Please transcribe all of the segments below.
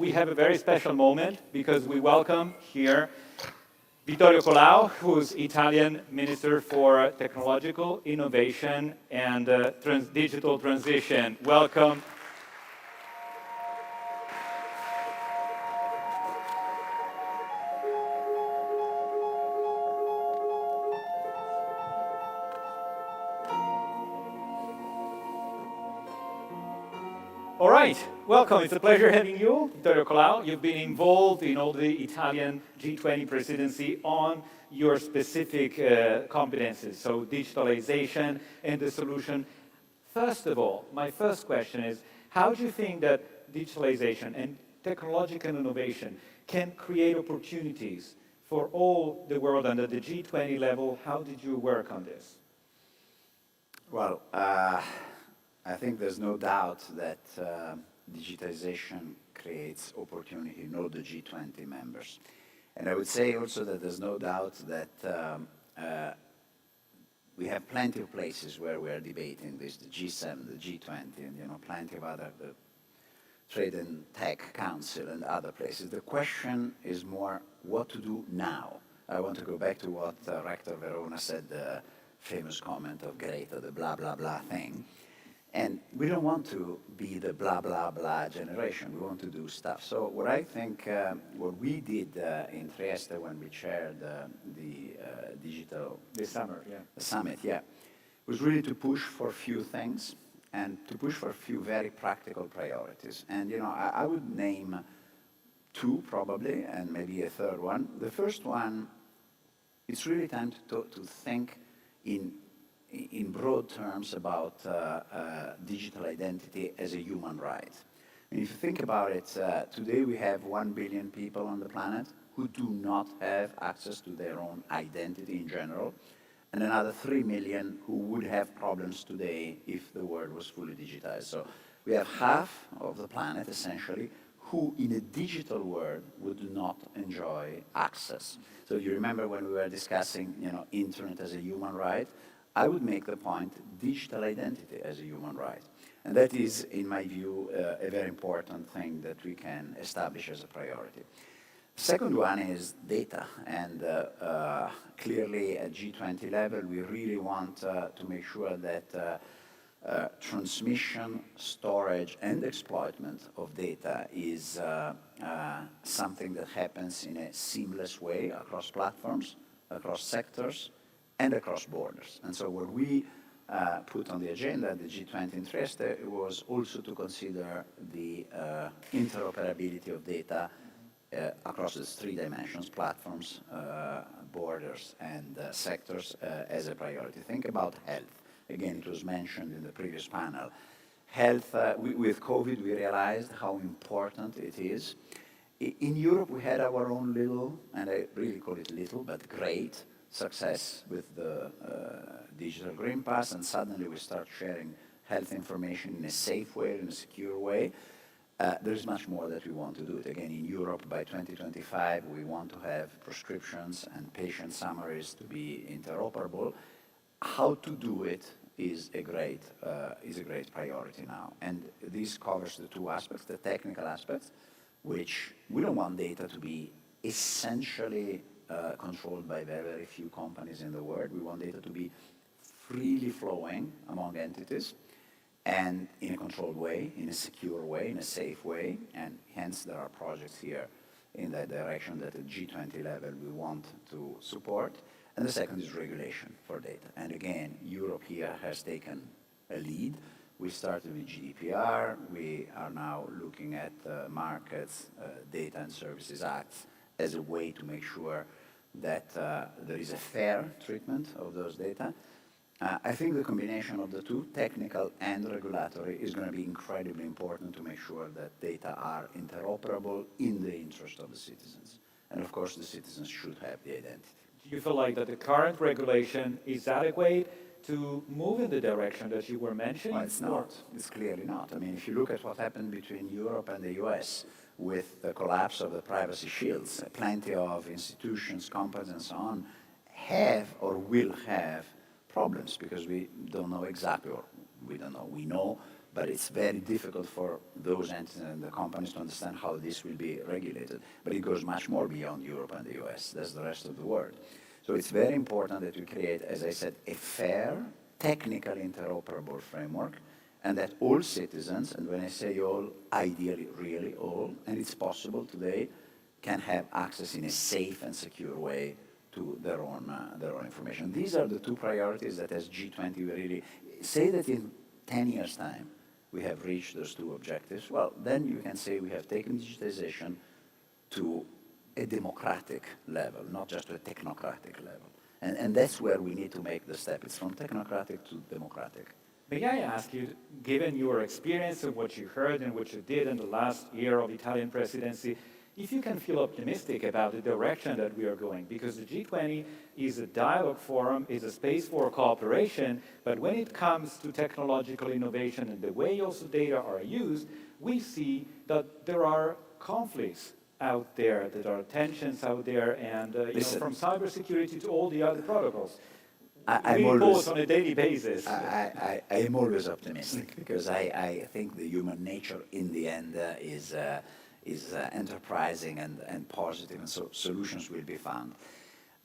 we have a very special moment because we welcome here Vittorio Colao, who's Italian Minister for Technological Innovation and Digital Transition. Welcome. All right, welcome. It's a pleasure having you, Vittorio Colao. You've been involved in all the Italian G20 presidency on your specific competences, so digitalization and the solution. First of all, my first question is, how do you think that digitalization and technological innovation can create opportunities for all the world under the G20 level? How did you work on this? Well, I think there's no doubt that digitization creates opportunity in all the G20 members. And I would say also that there's no doubt that we have plenty of places where we are debating this, the G7, the G20, and plenty of other, the Trade and Tech Council and other places. The question is more what to do now. I want to go back to what Rector Verona said, the famous comment of Greta, the blah, blah, blah thing. And we don't want to be the blah, blah, blah generation. We want to do stuff. So what I think, what we did in Trieste when we chaired the digital... This summer, yeah. The summit, yeah, was really to push for a few things and to push for a few very practical priorities. And, I would name two probably, and maybe a third one. The first one, it's really time to think in broad terms about digital identity as a human right. And if you think about it, today we have 1 billion people on the planet who do not have access to their own identity in general, and another 3 million who would have problems today if the world was fully digitized. So we have half of the planet, essentially, who in a digital world would not enjoy access. So you remember when we were discussing, internet as a human right? I would make the point, digital identity as a human right. And that is, in my view, a very important thing that we can establish as a priority. The second one is data. And clearly at G20 level, we really want to make sure that transmission, storage, and exploitment of data is something that happens in a seamless way across platforms, across sectors, and across borders. And so what we put on the agenda at the G20 in Trieste was also to consider the interoperability of data across its three dimensions, platforms, borders, and sectors as a priority. Think about health. Again, it was mentioned in the previous panel. Health, with COVID, we realized how important it is. In Europe, we had our own little, and I really call it little, but great, success with the digital Green Pass, and suddenly we start sharing health information in a safe way, in a secure way. There's much more that we want to do. Again, in Europe, by 2025, we want to have prescriptions and patient summaries to be interoperable. How to do it is a great priority now. And this covers the two aspects, the technical aspects, which we don't want data to be essentially controlled by very, very few companies in the world. We want data to be freely flowing among entities and in a controlled way, in a secure way, in a safe way, and hence there are projects here in that direction that at G20 level we want to support. And the second is regulation for data. And again, Europe here has taken a lead. We started with GDPR. We are now looking at Markets, Data and Services Act as a way to make sure that there is a fair treatment of those data. I think the combination of the two, technical and regulatory, is going to be incredibly important to make sure that data are interoperable in the interest of the citizens. And of course, the citizens should have the identity. Do you feel like that the current regulation is adequate to move in the direction that you were mentioning? Well, it's not. It's clearly not. I mean, if you look at what happened between Europe and the US with the collapse of the privacy shields, plenty of institutions, companies, and so on have or will have problems because we don't know exactly, or we don't know. We know but it's very difficult for those entities and the companies to understand how this will be regulated. But it goes much more beyond Europe and the US. That's the rest of the world. So it's very important that we create, as I said, a fair, technically interoperable framework, and that all citizens, and when I say all, ideally really all, and it's possible today, can have access in a safe and secure way to their own information. These are the two priorities that as G20 we really say that in 10 years' time we have reached those two objectives. Well, then you can say we have taken digitization to a democratic level, not just to a technocratic level. And that's where we need to make the step. It's from technocratic to democratic. May I ask you, given your experience and what you heard and what you did in the last year of Italian presidency, if you can feel optimistic about the direction that we are going, because the G20 is a dialogue forum, is a space for cooperation, but when it comes to technological innovation and the way also data are used, we see that there are conflicts out there, there are tensions out there, and from cybersecurity to all the other protocols. I'm we always pose on a daily basis. I am always optimistic because I think the human nature in the end is enterprising and positive, and so solutions will be found.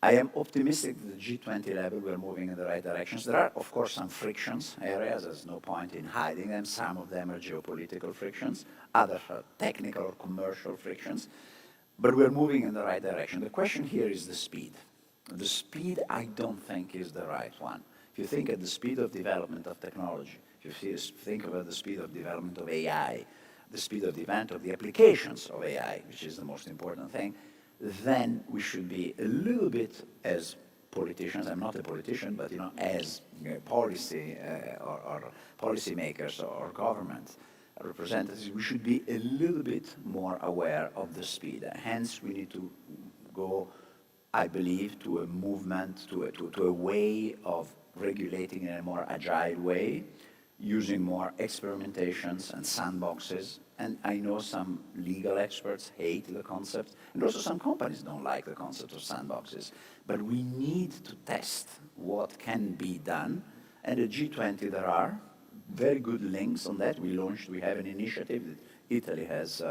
I am optimistic that the G20 level we're moving in the right directions. There are, of course, some frictions areas. There's no point in hiding them. Some of them are geopolitical frictions. Others are technical or commercial frictions. But we're moving in the right direction. The question here is the speed. The speed, I don't think, is the right one. If you think at the speed of development of technology, if you think about the speed of development of AI, the speed of development of the applications of AI, which is the most important thing, then we should be a little bit as politicians, I'm not a politician, but as policy or policymakers or government representatives, we should be a little bit more aware of the speed. Hence, we need to go, I believe, to a movement, to a way of regulating in a more agile way, using more experimentations and sandboxes. And I know some legal experts hate the concept, and also some companies don't like the concept of sandboxes. But we need to test what can be done. And at G20, there are very good links on that. We have an initiative that Italy has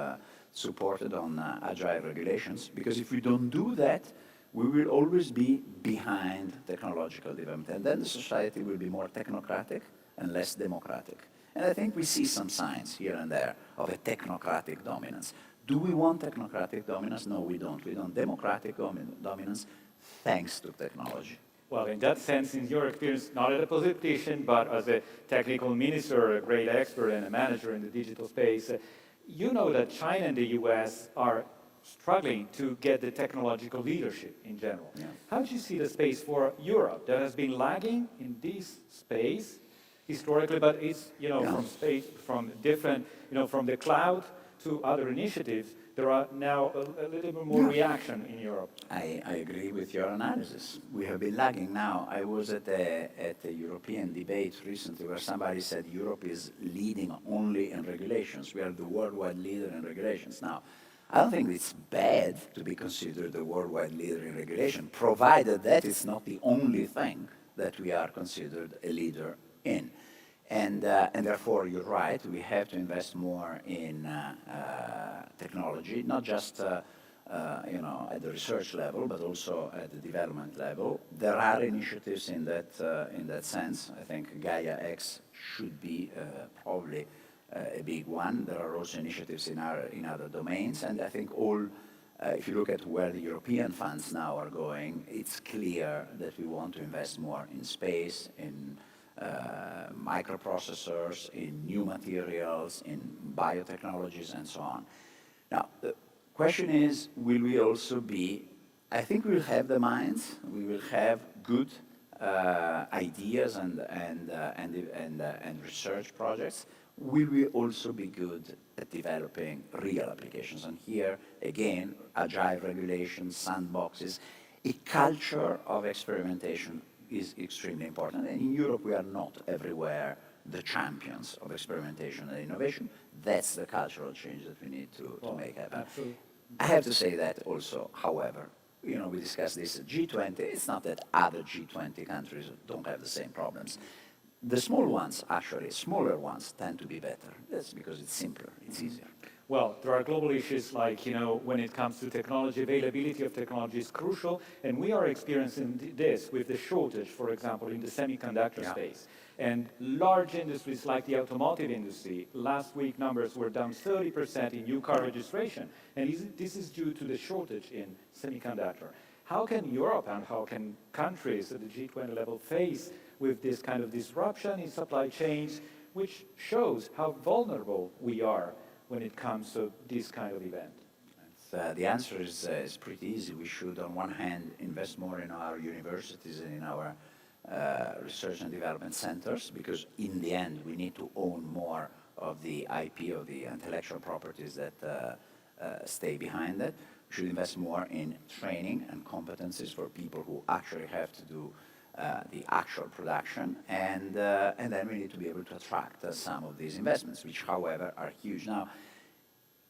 supported on agile regulations, because if we don't do that, we will always be behind technological development. And then the society will be more technocratic and less democratic. And I think we see some signs here and there of a technocratic dominance. Do we want technocratic dominance? No, we don't. We want democratic dominance thanks to technology. Well, in that sense, in your experience, not as a politician, but as a technical minister, a great expert and a manager in the digital space, you know that China and the US are struggling to get the technological leadership in general. Yeah. How do you see the space for Europe that has been lagging in this space historically, but it's, from different, from the cloud to other initiatives, there are now a little bit more reaction in Europe. I agree with your analysis. We have been lagging now. I was at a European debate recently where somebody said Europe is leading only in regulations. We are the worldwide leader in regulations. Now, I don't think it's bad to be considered the worldwide leader in regulation, provided that it's not the only thing that we are considered a leader in. And therefore, you're right, we have to invest more in technology, not just at the research level, but also at the development level. There are initiatives in that sense. I think Gaia X should be probably a big one. There are also initiatives in other domains, and I think if you look at where the European funds now are going, it's clear that we want to invest more in space, in microprocessors, in new materials, in biotechnologies, and so on. Now, the question is, will we also I think we will have the minds, we will have good ideas and research projects. Will we also be good at developing real applications? And here, again, agile regulations, sandboxes, a culture of experimentation is extremely important. And in Europe, we are not everywhere the champions of experimentation and innovation. That's the cultural change that we need to make happen. Absolutely. I have to say that also, however, we discussed this at G20. It's not that other G20 countries don't have the same problems. The small ones, actually, smaller ones tend to be better. That's because it's simpler, it's easier. Well, there are global issues like, when it comes to technology, availability of technology is crucial, and we are experiencing this with the shortage, for example, in the semiconductor space. And large industries like the automotive industry, last week numbers were down 30% in new car registration, and this is due to the shortage in semiconductor. How can Europe and how can countries at the G20 level face with this kind of disruption in supply chains, which shows how vulnerable we are when it comes to this kind of event? The answer is pretty easy. We should, on one hand, invest more in our universities and in our research and development centers, because in the end, we need to own more of the IP, of the intellectual properties that stay behind it. We should invest more in training and competencies for people who actually have to do the actual production, and then we need to be able to attract some of these investments, which, however, are huge. Now,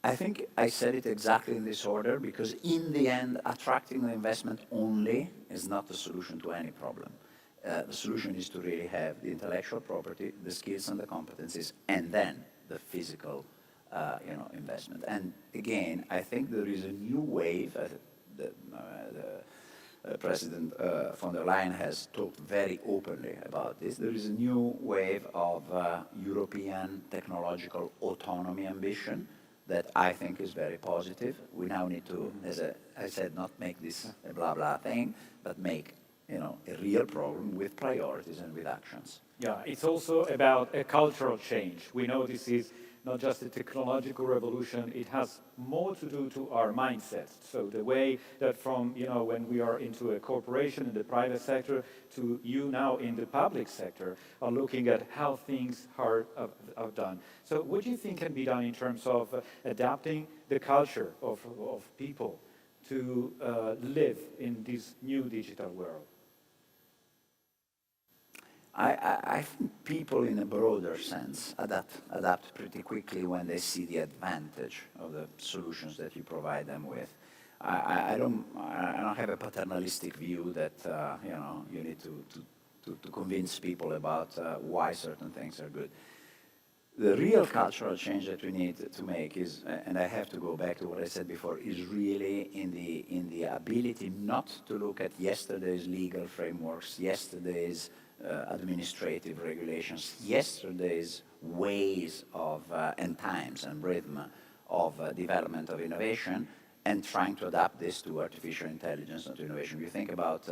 I think I said it exactly in this order, because in the end, attracting the investment only is not the solution to any problem. The solution is to really have the intellectual property, the skills and the competencies, and then the physical investment. And again, I think there is a new wave. President von der Leyen has talked very openly about this. There is a new wave of European technological autonomy ambition that I think is very positive. We now need to, as I said, not make this a blah blah thing, but make a real problem with priorities and with actions. Yeah, it's also about a cultural change. We know this is not just a technological revolution, it has more to do to our mindset. So the way that from, when we are into a corporation in the private sector to you now in the public sector are looking at how things are done. So what do you think can be done in terms of adapting the culture of people to live in this new digital world? I think people in a broader sense adapt pretty quickly when they see the advantage of the solutions that you provide them with. I don't have a paternalistic view that you need to convince people about why certain things are good. The real cultural change that we need to make is, and I have to go back to what I said before, is really in the ability not to look at yesterday's legal frameworks, yesterday's administrative regulations, yesterday's ways of and times and rhythm of development of innovation, and trying to adapt this to artificial intelligence and to innovation. You think about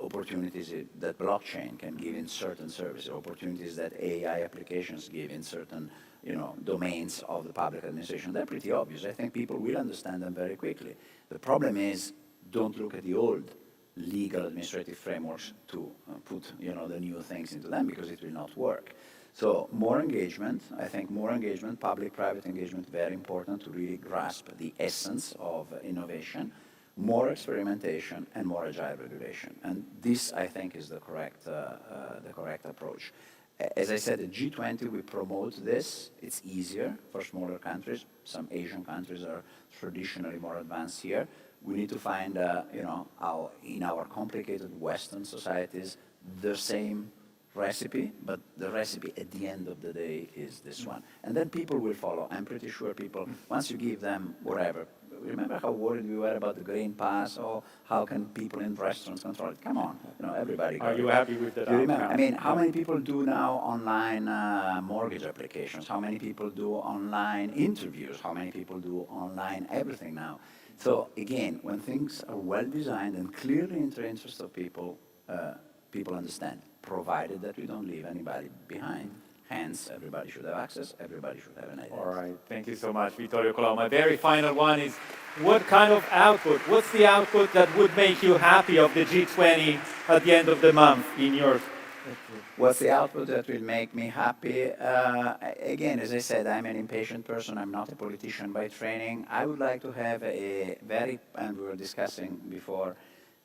opportunities that blockchain can give in certain services, opportunities that AI applications give in certain domains of the public administration. They're pretty obvious. I think people will understand them very quickly. The problem is, don't look at the old legal administrative frameworks to put the new things into them, because it will not work. So more engagement, I think more engagement, public-private engagement, very important to really grasp the essence of innovation, more experimentation and more agile regulation. And this, I think, is the correct approach. As I said, at G20 we promote this. It's easier for smaller countries. Some Asian countries are traditionally more advanced here. We need to find, in our complicated Western societies, the same recipe, but the recipe at the end of the day is this one. And then people will follow. I'm pretty sure people, once you give them whatever, remember how worried we were about the green pass, or how can people in restaurants control it? Come on, everybody. Are you happy with that? Do you remember? I mean, how many people do now online mortgage applications? How many people do online interviews? How many people do online everything now? So again, when things are well designed and clearly in the interest of people, people understand, provided that we don't leave anybody behind. Hence, everybody should have access, everybody should have an idea. All right, thank you so much, Vittorio Colao. My very final one is, what kind of output, what's the output that would make you happy of the G20 at the end of the month in your... What's the output that will make me happy? Again, as I said, I'm an impatient person. I'm not a politician by training. I would like to have and we were discussing before,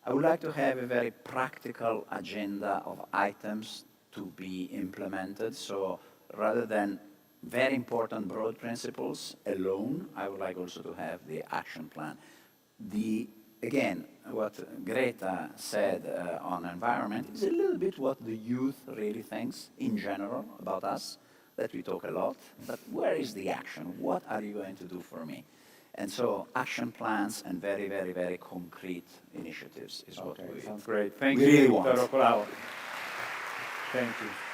I would like to have a very practical agenda of items to be implemented. So rather than very important broad principles alone, I would like also to have the action plan. The again, what Greta said on environment is a little bit what the youth really thinks in general about us, that we talk a lot, but where is the action? What are you going to do for me? And so action plans and very, very, very concrete initiatives is what we Sounds great. Thank we you, really want. Vittorio Colao. Thank you.